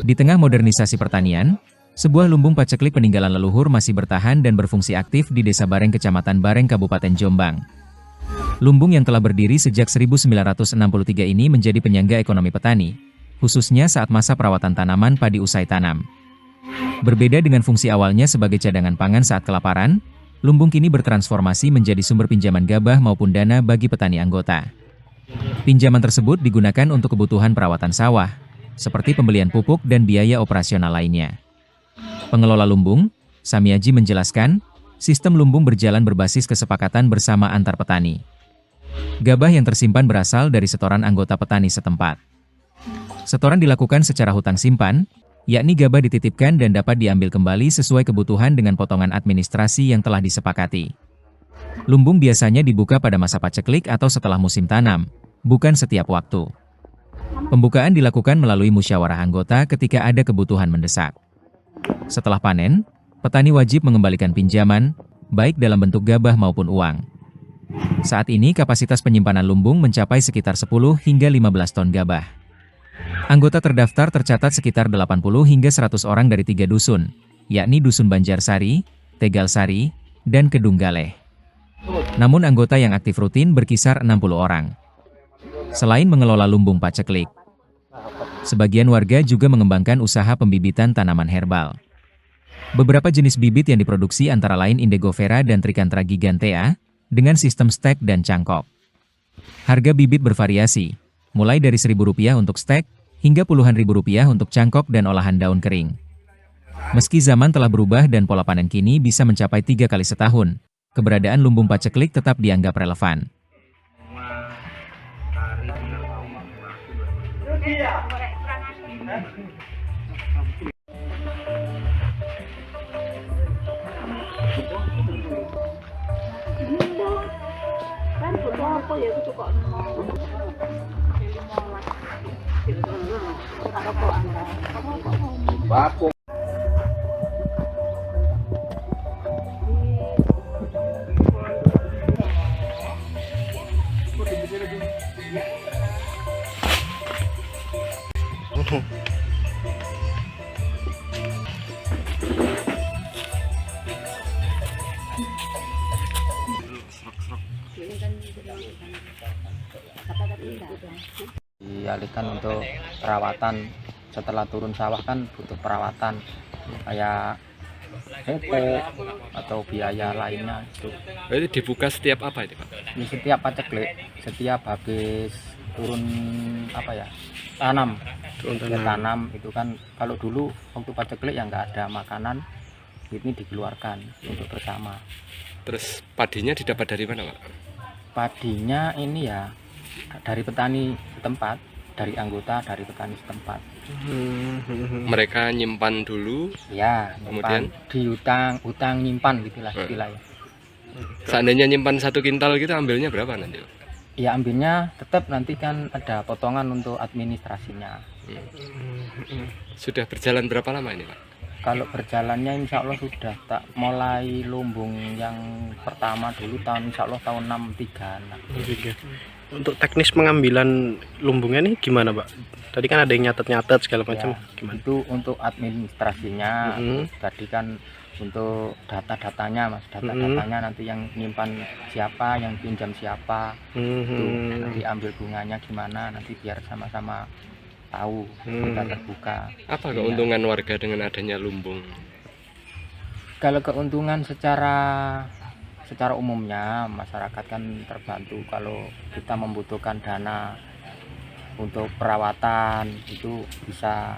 Di tengah modernisasi pertanian, sebuah lumbung paceklik peninggalan leluhur masih bertahan dan berfungsi aktif di Desa Bareng, Kecamatan Bareng, Kabupaten Jombang. Lumbung yang telah berdiri sejak 1963 ini menjadi penyangga ekonomi petani, khususnya saat masa perawatan tanaman padi usai tanam. Berbeda dengan fungsi awalnya sebagai cadangan pangan saat kelaparan, lumbung kini bertransformasi menjadi sumber pinjaman gabah maupun dana bagi petani anggota. Pinjaman tersebut digunakan untuk kebutuhan perawatan sawah, seperti pembelian pupuk dan biaya operasional lainnya. Pengelola lumbung, Samiaji menjelaskan, sistem lumbung berjalan berbasis kesepakatan bersama antar petani. Gabah yang tersimpan berasal dari setoran anggota petani setempat. Setoran dilakukan secara hutang simpan, yakni gabah dititipkan dan dapat diambil kembali sesuai kebutuhan dengan potongan administrasi yang telah disepakati. Lumbung biasanya dibuka pada masa paceklik atau setelah musim tanam, bukan setiap waktu. Pembukaan dilakukan melalui musyawarah anggota ketika ada kebutuhan mendesak. Setelah panen, petani wajib mengembalikan pinjaman, baik dalam bentuk gabah maupun uang. Saat ini kapasitas penyimpanan lumbung mencapai sekitar 10 hingga 15 ton gabah. Anggota terdaftar tercatat sekitar 80 hingga 100 orang dari 3 dusun, yakni Dusun Banjarsari, Tegalsari, dan Kedung Galeh. Namun anggota yang aktif rutin berkisar 60 orang. Selain mengelola lumbung paceklik, sebagian warga juga mengembangkan usaha pembibitan tanaman herbal. Beberapa jenis bibit yang diproduksi antara lain Indigo Vera dan Tricanthera gigantea, dengan sistem stek dan cangkok. Harga bibit bervariasi, mulai dari Rp1.000 untuk stek, hingga puluhan ribu rupiah untuk cangkok dan olahan daun kering. Meski zaman telah berubah dan pola panen kini bisa mencapai 3 kali setahun, keberadaan lumbung paceklik tetap dianggap relevan. Dialihkan untuk perawatan. Setelah turun sawah kan butuh perawatan kayak pupuk atau biaya lainnya itu. Berarti dibuka setiap apa ini, Pak? Di setiap paceklik, setiap habis turun tanam. Tanam itu kan kalau dulu waktu paceklik yang nggak ada makanan, ini dikeluarkan untuk bersama. Terus padinya didapat dari mana, Pak? Padinya ini ya dari petani setempat, dari anggota dari petani setempat. Mereka nyimpan dulu, Ya, kemudian hutang nyimpan gitulah istilahnya. Seandainya nyimpan 1 kintal gitu, ambilnya berapa nanti, Pak? Ya ambilnya tetap nanti kan ada potongan untuk administrasinya. Sudah berjalan berapa lama ini, Pak? Kalau berjalannya insya Allah sudah tak mulai lumbung yang pertama dulu insya Allah tahun 63. Untuk teknis pengambilan lumbungnya nih gimana, Pak? Tadi kan ada yang nyatet-nyatet segala macam. Ya, Gimana? itu untuk administrasinya. Tadi kan untuk data-datanya, Mas. Data-datanya nanti yang nyimpan siapa, yang pinjam siapa. Itu nanti ambil bunganya gimana, nanti biar sama-sama tahu, kita terbuka. Apa keuntungan warga dengan adanya lumbung? Kalau keuntungan secara umumnya masyarakat kan terbantu kalau kita membutuhkan dana untuk perawatan itu bisa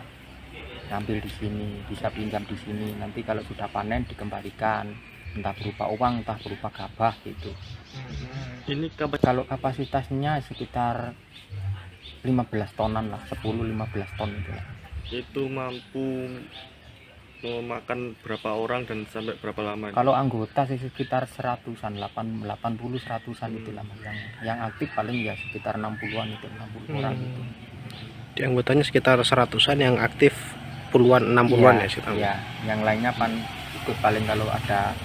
ngambil di sini, bisa pinjam di sini. Nanti kalau sudah panen dikembalikan, entah berupa uang, entah berupa gabah gitu. Ini Kalau kapasitasnya sekitar 15 tonan lah, 10-15 ton gitu lah. itu mampu memakan berapa orang dan sampai berapa lama? Kalau anggota sih sekitar 100-an, 80-100-an itulah Mas. Yang aktif paling ya sekitar 60-an itu, 60 orang gitu. Di anggotanya sekitar 100-an, yang aktif puluhan, 60-an ya sih tahu. Iya, yang lainnya ikut paling kalau ada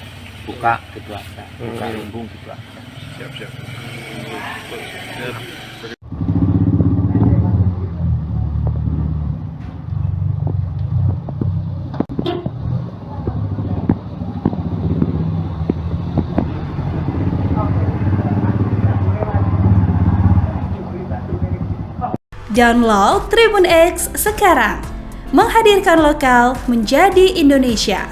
buka gitu aja, buka lumbung gitu aja. Siap. Download Tribun X sekarang. Menghadirkan lokal menjadi Indonesia.